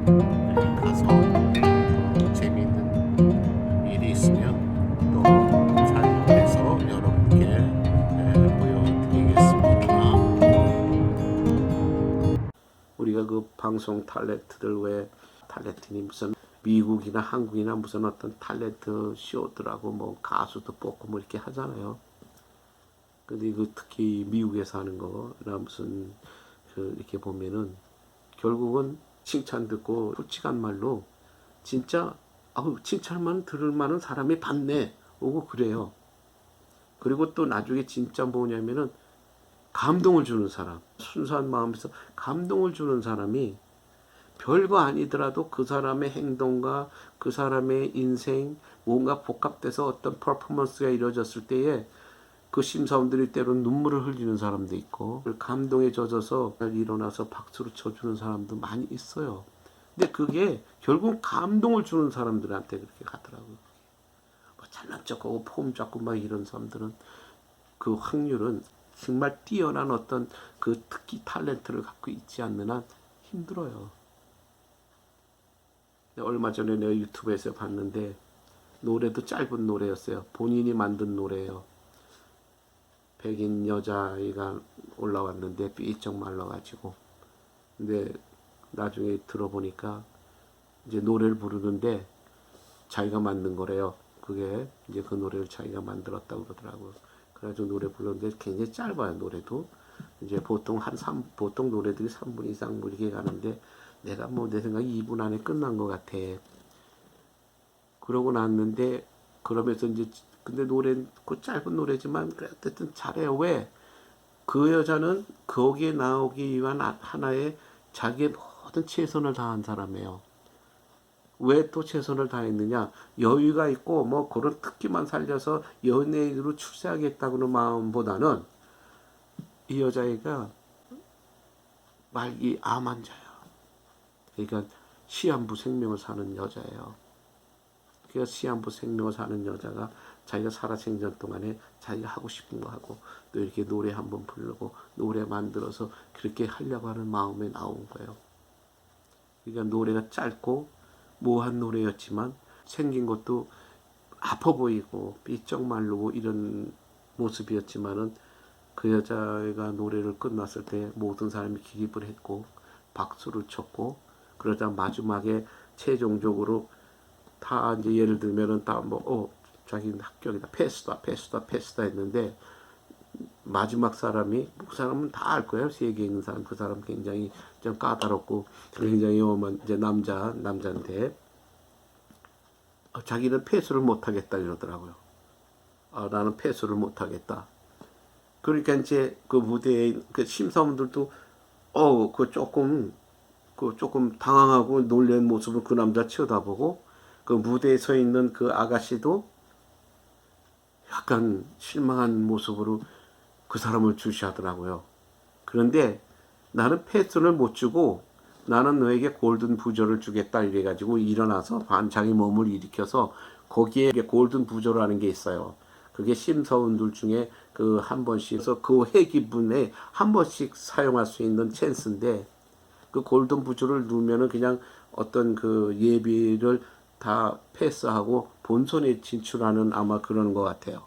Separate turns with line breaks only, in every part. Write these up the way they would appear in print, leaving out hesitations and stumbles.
가서 또 재미있는 일이 있으면 또 촬영해서 여러분께 보여드리겠습니다. 우리가 그 방송 탤런트들 왜 탤런트니 무슨 미국이나 한국이나 무슨 어떤 탤런트 쇼들하고 뭐 가수도 뽑고 뭐 이렇게 하잖아요. 근데 그 특히 미국에서 하는 거나 무슨 그 이렇게 보면은 결국은 칭찬 듣고 솔직한 말로 진짜 아우 칭찬만 들을 만한 사람이 봤네 오고 그래요. 그리고 또 나중에 진짜 뭐냐면은 감동을 주는 사람, 순수한 마음에서 감동을 주는 사람이 별거 아니더라도 그 사람의 행동과 그 사람의 인생 뭔가 복합돼서 어떤 퍼포먼스가 이루어졌을 때에 그 심사원들이 때로는 눈물을 흘리는 사람도 있고 감동에 젖어서 일어나서 박수를 쳐주는 사람도 많이 있어요. 근데 그게 결국 감동을 주는 사람들한테 그렇게 가더라고요. 뭐 잘난 척하고 폼 잡고 막 이런 사람들은 그 확률은 정말 뛰어난 어떤 그 특기 탤런트를 갖고 있지 않는 한 힘들어요. 얼마 전에 내가 유튜브에서 봤는데 노래도 짧은 노래였어요. 본인이 만든 노래예요. 백인 여자아이가 올라왔는데 삐쩍 말라가지고 근데 나중에 들어보니까 이제 노래를 부르는데 자기가 만든 거래요. 그게 이제 그 노래를 자기가 만들었다고 그러더라고요. 그래가지고 노래 불렀는데 굉장히 짧아요. 노래도 이제 보통 보통 노래들이 3분 이상 뭐 이렇게 가는데 내가 뭐 내 생각에 2분 안에 끝난 것 같아. 그러고 났는데 그러면서 이제 근데 노래 그 짧은 노래지만 그래 어쨌든 잘해요. 왜? 그 여자는 거기에 나오기 위한 하나의 자기의 모든 최선을 다한 사람이에요. 왜 또 최선을 다했느냐? 여유가 있고 뭐 그런 특기만 살려서 연예인으로 출세하겠다고는 마음보다는 이 여자애가 말기 암 환자예요. 그러니까 시한부 생명을 사는 여자예요. 그래서 시한부 생명을 사는 여자가 자기가 살아생전 동안에 자기가 하고 싶은 거 하고 또 이렇게 노래 한번 부르고 노래 만들어서 그렇게 하려고 하는 마음에 나온 거예요. 그러니까 노래가 짧고 모호한 노래였지만 생긴 것도 아파 보이고 삐쩍 마르고 이런 모습이었지만은 그 여자가 노래를 끝났을 때 모든 사람이 기립을 했고 박수를 쳤고 그러자 마지막에 최종적으로 다 이제 예를 들면은 다 뭐 자기는 합격이다 패스다 했는데 마지막 사람이 그 사람은 다 알 거예요. 세계에 있는 사람 그 사람 굉장히 좀 까다롭고 굉장히 위험한 이제 남자인데 자기는 패스를 못하겠다 이러더라고요. 나는 패스를 못하겠다. 그러니까 이제 그 무대에 그 심사원들도 그 조금 당황하고 놀란 모습을 그 남자 쳐다보고 그 무대에 서 있는 그 아가씨도 약간 실망한 모습으로 그 사람을 주시하더라고요. 그런데 나는 패스를 못 주고 나는 너에게 골든 부저를 주겠다 이래가지고 일어나서 반창의 몸을 일으켜서 거기에 골든 부저라는 게 있어요. 그게 심사원들 중에 그 한 번씩 해서 그 회기분에 한 번씩 사용할 수 있는 찬스인데 그 골든 부저를 누르면은 그냥 어떤 그 예비를 다 패스하고 본선에 진출하는 아마 그런 것 같아요.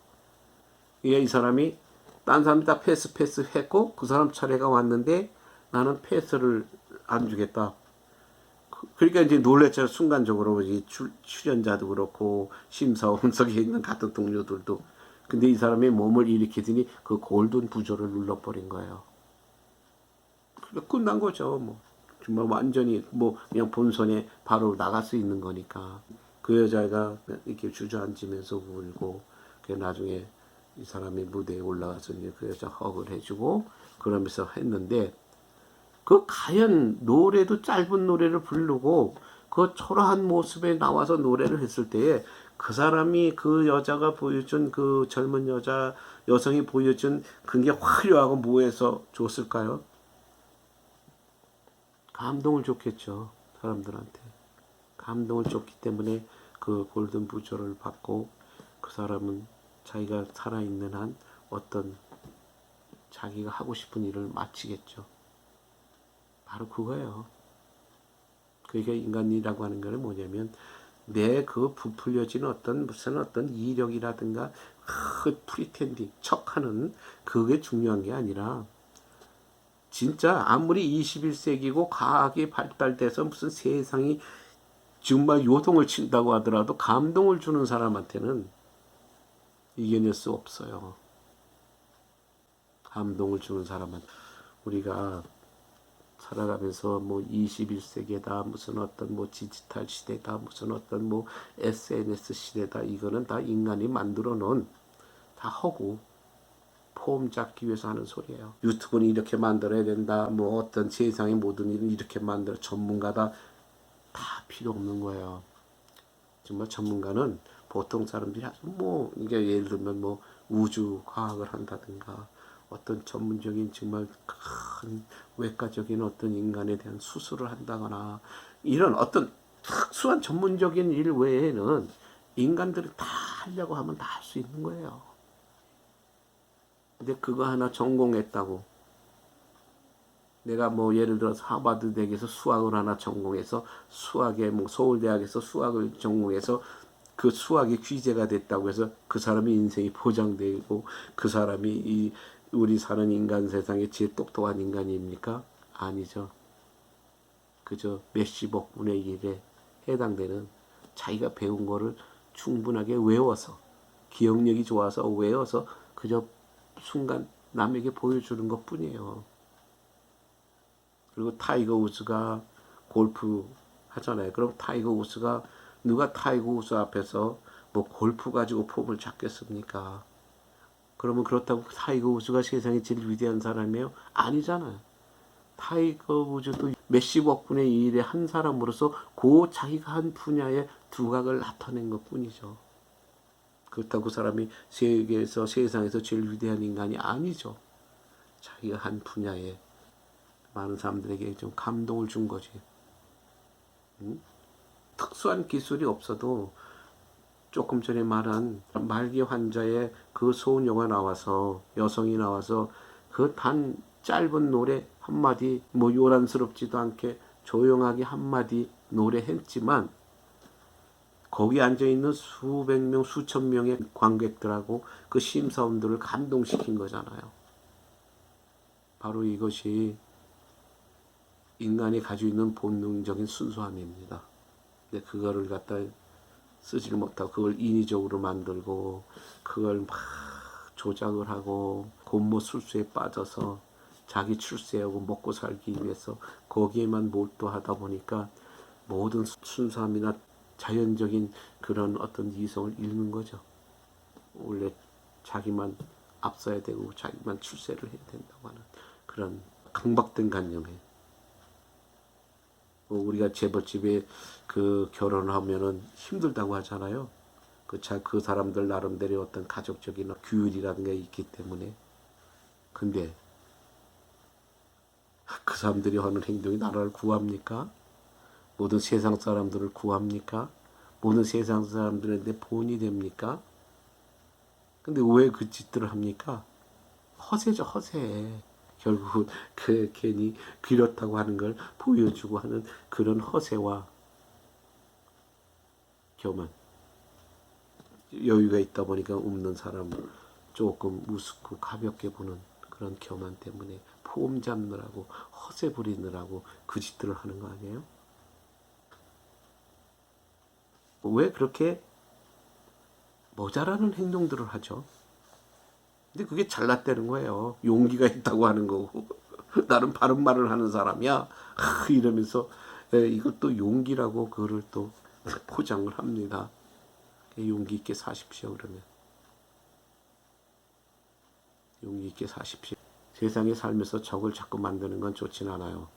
이게 이 사람이 딴 사람이 다 패스 했고 그 사람 차례가 왔는데 나는 패스를 안 주겠다. 그러니까 이제 놀랬죠. 순간적으로 출연자도 그렇고 심사원석에 있는 같은 동료들도. 근데 이 사람이 몸을 일으키더니 그 골든 부조를 눌러버린 거예요. 그러니까 끝난 거죠. 뭐 정말 완전히 뭐 그냥 본선에 바로 나갈 수 있는 거니까. 그 여자가 이렇게 주저앉으면서 울고 그 나중에 이 사람이 무대에 올라가서 이제 그 여자 허그를 해주고 그러면서 했는데 그 과연 노래도 짧은 노래를 부르고 그 초라한 모습에 나와서 노래를 했을 때에 그 사람이 그 여자가 보여준 그 젊은 여성이 보여준 그게 화려하고 뭐해서 줬을까요? 감동을 줬겠죠. 사람들한테. 감동을 줬기 때문에 그 골든 부조를 받고 그 사람은 자기가 살아있는 한 어떤 자기가 하고 싶은 일을 마치겠죠. 바로 그거예요. 그러니까 인간이라고 하는 거는 뭐냐면 내 그 부풀려진 무슨 이력이라든가 그 프리텐딩 척하는 그게 중요한 게 아니라 진짜 아무리 21세기고 과학이 발달돼서 무슨 세상이 정말 요동을 친다고 하더라도 감동을 주는 사람한테는 이겨낼 수 없어요. 감동을 주는 사람한테. 우리가 살아가면서 뭐 21세기다 무슨 뭐 디지털 시대다 무슨 뭐 SNS 시대다, 이거는 다 인간이 만들어 놓은 다 허구 폼 잡기 위해서 하는 소리예요. 유튜브는 이렇게 만들어야 된다, 뭐 어떤 세상의 모든 일은 이렇게 만들어, 전문가다, 다 필요 없는 거예요. 정말 전문가는 보통 사람들이 뭐 이게 예를 들면 뭐 우주 과학을 한다든가 어떤 전문적인 정말 큰 외과적인 어떤 인간에 대한 수술을 한다거나 이런 어떤 특수한 전문적인 일 외에는 인간들이 다 하려고 하면 다 할 수 있는 거예요. 근데 그거 하나 전공했다고 내가 뭐 예를 들어서 하버드 대학에서 수학을 하나 전공해서 수학에 뭐 서울대학에서 수학을 전공해서 그 수학이 귀재가 됐다고 해서 그 사람의 인생이 보장되고 그 사람이 이 우리 사는 인간 세상에 제일 똑똑한 인간입니까? 아니죠. 그저 몇십억 분의 1에 해당되는 자기가 배운 거를 충분하게 외워서 기억력이 좋아서 외워서 그저 순간 남에게 보여주는 것 뿐이에요. 그리고 타이거 우즈가 골프 하잖아요. 그럼 타이거 우즈가 누가 타이거 우즈 앞에서 뭐 골프 가지고 폼을 잡겠습니까? 그러면 그렇다고 타이거 우즈가 세상에 제일 위대한 사람이에요? 아니잖아요. 타이거 우즈도 몇십억 분의 1의 한 사람으로서 그 자기가 한 분야의 두각을 나타낸 것 뿐이죠. 그렇다고 그 사람이 세계에서 세상에서 제일 위대한 인간이 아니죠. 자기가 한 분야에 많은 사람들에게 좀 감동을 준 거지. 특수한 기술이 없어도 조금 전에 말한 말기 환자의 그 소녀가 나와서 여성이 나와서 그 단 짧은 노래 한마디 뭐 요란스럽지도 않게 조용하게 한마디 노래했지만 거기 앉아있는 수백 명 수천 명의 관객들하고 그 심사원들을 감동시킨 거잖아요. 바로 이것이 인간이 가지고 있는 본능적인 순수함입니다. 근데 그거를 갖다 쓰지를 못하고 그걸 인위적으로 만들고 그걸 막 조작을 하고 곤모술수에 빠져서 자기 출세하고 먹고 살기 위해서 거기에만 몰두하다 보니까 모든 순수함이나 자연적인 그런 어떤 이성을 잃는 거죠. 원래 자기만 앞서야 되고 자기만 출세를 해야 된다고 하는 그런 강박된 관념에 우리가 재벌집에 그 결혼하면은 힘들다고 하잖아요. 그 사람들 나름대로 어떤 가족적인 규율이라든가 있기 때문에. 근데 그 사람들이 하는 행동이 나라를 구합니까? 모든 세상 사람들을 구합니까? 모든 세상 사람들한테 본이 됩니까? 근데 왜 그 짓들을 합니까? 허세죠, 허세. 결국은 그 괜히 그렇다고 하는 걸 보여주고 하는 그런 허세와 교만. 여유가 있다 보니까 없는 사람 조금 우습고 가볍게 보는 그런 교만 때문에 폼 잡느라고 허세 부리느라고 그 짓들을 하는 거 아니에요? 왜 그렇게 모자라는 행동들을 하죠? 근데 그게 잘났다는 거예요. 용기가 있다고 하는 거고. 나는 바른 말을 하는 사람이야. 이러면서 이것도 용기라고 그거를 또 포장을 합니다. 용기 있게 사십시오. 그러면 용기 있게 사십시오. 세상에 살면서 적을 자꾸 만드는 건 좋진 않아요.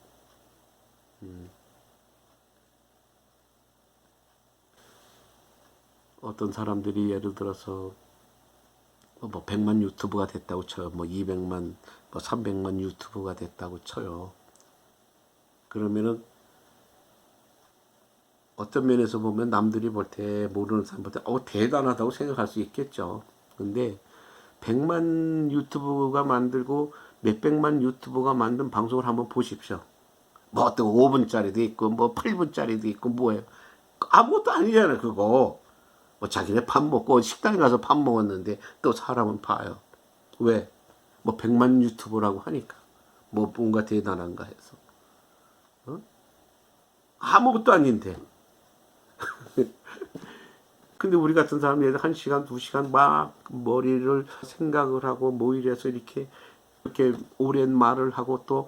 어떤 사람들이 예를 들어서 뭐 100만 유튜브가 됐다고 쳐요. 뭐 200만, 뭐 300만 유튜브가 됐다고 쳐요. 그러면은 어떤 면에서 보면 남들이 볼 때 모르는 사람 볼 때 대단하다고 생각할 수 있겠죠. 근데 100만 유튜브가 만들고 몇백만 유튜브가 만든 방송을 한번 보십시오. 뭐 어떤 5분짜리도 있고 뭐 8분짜리도 있고 뭐예요. 아무것도 아니잖아요 그거. 뭐 자기네 밥 먹고 식당에 가서 밥 먹었는데 또 사람은 봐요. 왜? 뭐 100만 유튜버라고 하니까. 뭐 뭔가 대단한가 해서. 어? 아무것도 아닌데. 근데 우리 같은 사람이 1시간, 2시간 막 머리를 생각을 하고 뭐 이래서 이렇게 오랜 말을 하고 또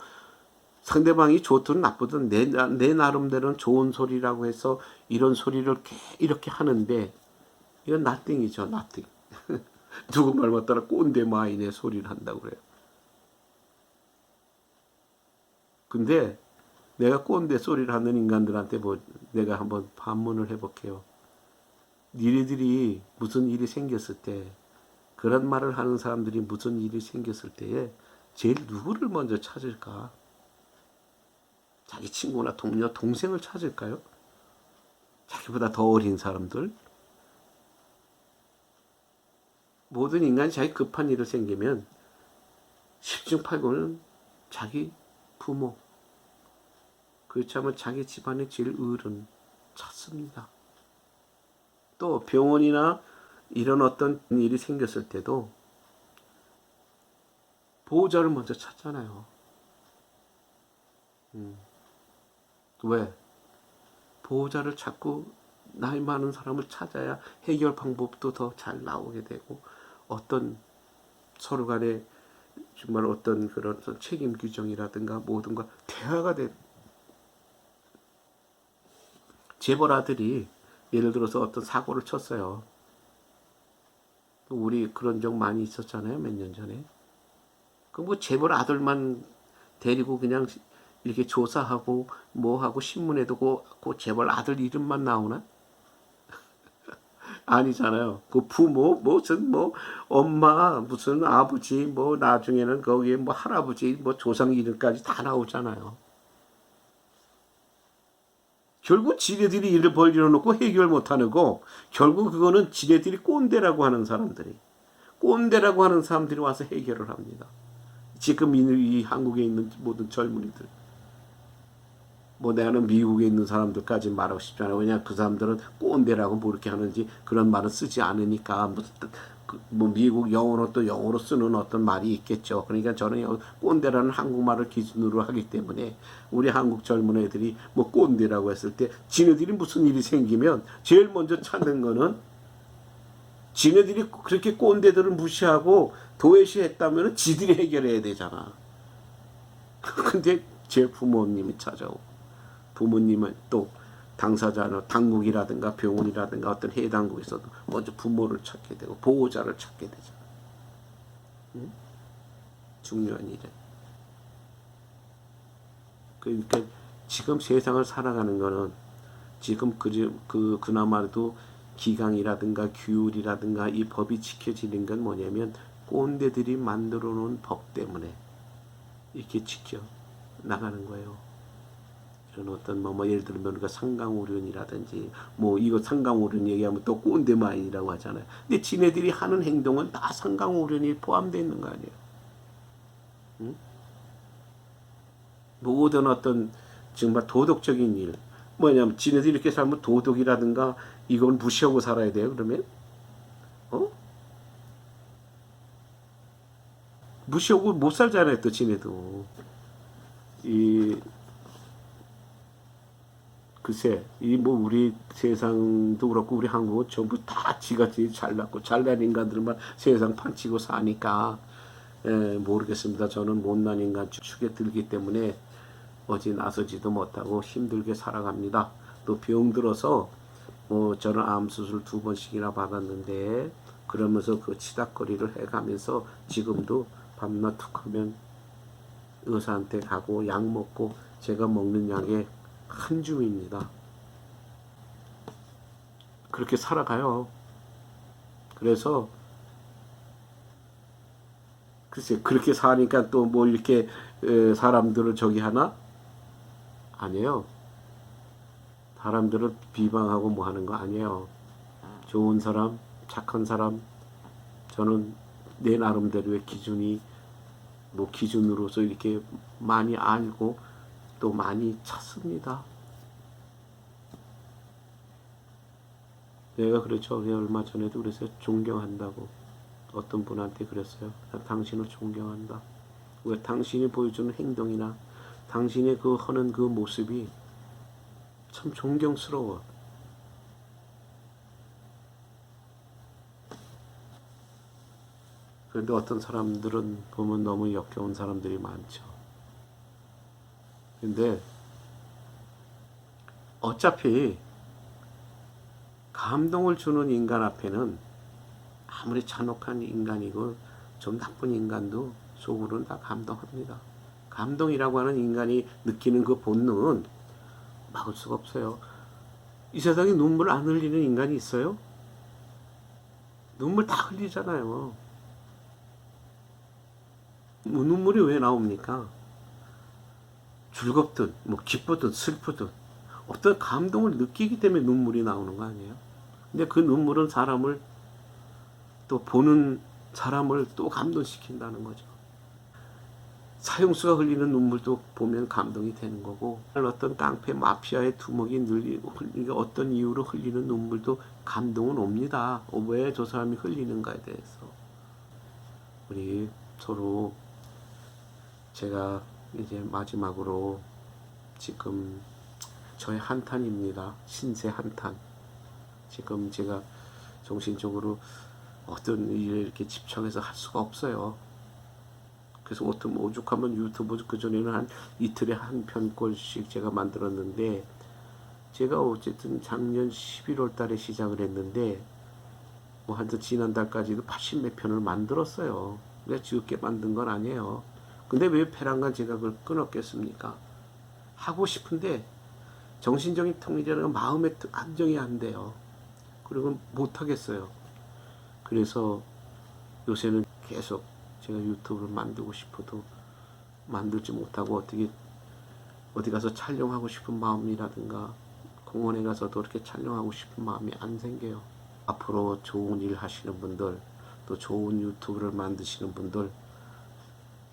상대방이 좋든 나쁘든 내 나름대로는 좋은 소리라고 해서 이런 소리를 이렇게 하는데 이건 nothing이죠, nothing. 누구 말 맞따라 꼰대 마인의 소리를 한다고 그래요. 근데 내가 꼰대 소리를 하는 인간들한테 뭐 내가 한번 반문을 해볼게요. 니네들이 무슨 일이 생겼을 때 그런 말을 하는 사람들이 무슨 일이 생겼을 때에 제일 누구를 먼저 찾을까? 자기 친구나 동료, 동생을 찾을까요? 자기보다 더 어린 사람들? 모든 인간이 자기 급한 일을 생기면 10중 8구는 자기 부모, 그렇지 않으면 자기 집안의 제일 어른 찾습니다. 또 병원이나 이런 어떤 일이 생겼을 때도 보호자를 먼저 찾잖아요. 왜? 보호자를 찾고 나이 많은 사람을 찾아야 해결 방법도 더 잘 나오게 되고 어떤 서로 간에 정말 어떤 그런 책임 규정이라든가 모든가 대화가 돼. 재벌 아들이 예를 들어서 어떤 사고를 쳤어요. 우리 그런 적 많이 있었잖아요. 몇 년 전에. 그 뭐 재벌 아들만 데리고 그냥 이렇게 조사하고 뭐하고 신문에도 그 재벌 아들 이름만 나오나? 아니잖아요. 그 부모 무슨 뭐 엄마 무슨 아버지 뭐 나중에는 거기에 뭐 할아버지 뭐 조상 이름까지 다 나오잖아요. 결국 지네들이 일을 벌려 놓고 해결 못하는 거 결국 그거는 지네들이 꼰대라고 하는 사람들이 꼰대라고 하는 사람들이 와서 해결을 합니다. 지금 이 한국에 있는 모든 젊은이들 뭐 나는 미국에 있는 사람들까지 말하고 싶지 않아요. 왜냐 그 사람들은 꼰대라고 뭐 이렇게 하는지 그런 말은 쓰지 않으니까 뭐 미국 영어로 또 영어로 쓰는 어떤 말이 있겠죠. 그러니까 저는 꼰대라는 한국말을 기준으로 하기 때문에 우리 한국 젊은 애들이 뭐 꼰대라고 했을 때 지네들이 무슨 일이 생기면 제일 먼저 찾는 거는 지네들이 그렇게 꼰대들을 무시하고 도외시했다면 지들이 해결해야 되잖아. 근데 제 부모님이 찾아오고 부모님은 또 당사자는 당국이라든가 병원이라든가 어떤 해당국에서도 먼저 부모를 찾게 되고 보호자를 찾게 되잖아. 응? 중요한 일에. 그러니까 지금 세상을 살아가는 거는 지금 그나마도 기강이라든가 규율이라든가 이 법이 지켜지는 건 뭐냐면 꼰대들이 만들어 놓은 법 때문에 이렇게 지켜 나가는 거예요. 이런 어떤 뭐 예를 들면 우리가 상강오륜이라든지 뭐 이거 상강오륜 얘기하면 또 꼰대마인이라고 하잖아요. 근데 지네들이 하는 행동은 다 상강오륜이 포함되어 있는 거 아니에요. 응? 모든 어떤 정말 도덕적인 일 뭐냐면 지네들이 이렇게 살면 도덕이라든가 이건 무시하고 살아야 돼요. 그러면 어? 무시하고 못 살잖아요. 또 지네도 이 글쎄, 이 뭐 우리 세상도 그렇고 우리 한국은 전부 다 지같이 잘났고 잘난 인간들만 세상 판치고 사니까 모르겠습니다. 저는 못난 인간 축에 들기 때문에 어디 나서지도 못하고 힘들게 살아갑니다. 또 병들어서 뭐 저는 암 수술 2번씩이나 받았는데 그러면서 그 치닥거리를 해가면서 지금도 밤낮 툭하면 의사한테 가고 약 먹고 제가 먹는 약에 한 줌입니다. 그렇게 살아가요. 그래서 글쎄 그렇게 사니까 또 뭐 이렇게 사람들을 저기 하나? 아니에요. 사람들을 비방하고 뭐 하는 거 아니에요. 좋은 사람, 착한 사람, 저는 내 나름대로의 기준이 뭐 기준으로서 이렇게 많이 알고 또 많이 찾습니다. 내가 그렇죠. 내가 얼마 전에도 그래서 존경한다고 어떤 분한테 그랬어요. 나 당신을 존경한다. 왜 당신이 보여주는 행동이나 당신의 그 하는 그 모습이 참 존경스러워. 그런데 어떤 사람들은 보면 너무 역겨운 사람들이 많죠. 근데 어차피 감동을 주는 인간 앞에는 아무리 잔혹한 인간이고 좀 나쁜 인간도 속으로는 다 감동합니다. 감동이라고 하는 인간이 느끼는 그 본능은 막을 수가 없어요. 이 세상에 눈물 안 흘리는 인간이 있어요? 눈물 다 흘리잖아요. 눈물이 왜 나옵니까? 즐겁든 뭐 기쁘든 슬프든 어떤 감동을 느끼기 때문에 눈물이 나오는 거 아니에요? 근데 그 눈물은 사람을 또 보는 사람을 또 감동시킨다는 거죠. 사형수가 흘리는 눈물도 보면 감동이 되는 거고 어떤 깡패 마피아의 두목이 어떤 이유로 흘리는 눈물도 감동은 옵니다. 왜 저 사람이 흘리는가에 대해서 우리 서로 제가 이제 마지막으로 지금 저의 한탄입니다. 신세 한탄. 지금 제가 정신적으로 어떤 일에 이렇게 집중해서 할 수가 없어요. 그래서 어떤 오죽하면 유튜브 그전에는 한 이틀에 한 편꼴씩 제가 만들었는데 제가 어쨌든 작년 11월 달에 시작을 했는데 뭐 한때 지난달까지도 80몇 편을 만들었어요. 그래서 적게 만든 건 아니에요. 근데 왜 패랑간 제가 그걸 끊었겠습니까? 하고 싶은데 정신적인 통일이라는 마음의 안정이 안 돼요. 그리고 못 하겠어요. 그래서 요새는 계속 제가 유튜브를 만들고 싶어도 만들지 못하고 어디 가서 촬영하고 싶은 마음이라든가 공원에 가서도 이렇게 촬영하고 싶은 마음이 안 생겨요. 앞으로 좋은 일 하시는 분들 또 좋은 유튜브를 만드시는 분들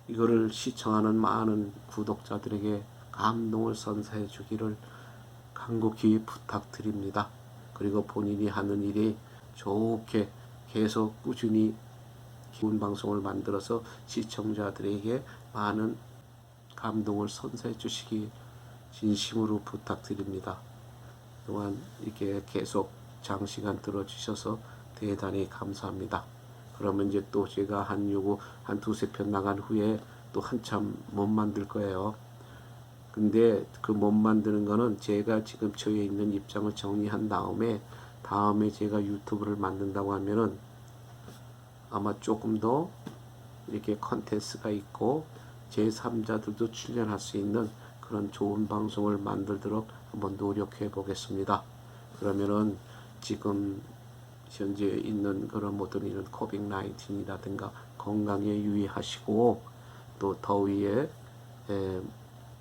이거를 시청하는 많은 구독자들에게 감동을 선사해 주기를 간곡히 부탁드립니다. 그리고 본인이 하는 일이 좋게 계속 꾸준히 기운 방송을 만들어서 시청자들에게 많은 감동을 선사해 주시기 진심으로 부탁드립니다. 또한 이렇게 계속 장시간 들어주셔서 대단히 감사합니다. 그러면 이제 또 제가 한 두세 편 나간 후에 또 한참 못 만들 거예요. 근데 그 못 만드는 거는 제가 지금 처해 있는 입장을 정리한 다음에 제가 유튜브를 만든다고 하면은 아마 조금 더 이렇게 컨텐츠가 있고 제3자들도 출연할 수 있는 그런 좋은 방송을 만들도록 한번 노력해 보겠습니다. 그러면은 지금 현재 있는 그런 모든 이런 코빅 19이라든가 건강에 유의하시고 또 더위에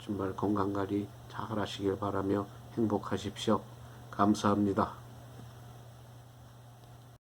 정말 건강관리 잘 하시길 바라며 행복하십시오. 감사합니다.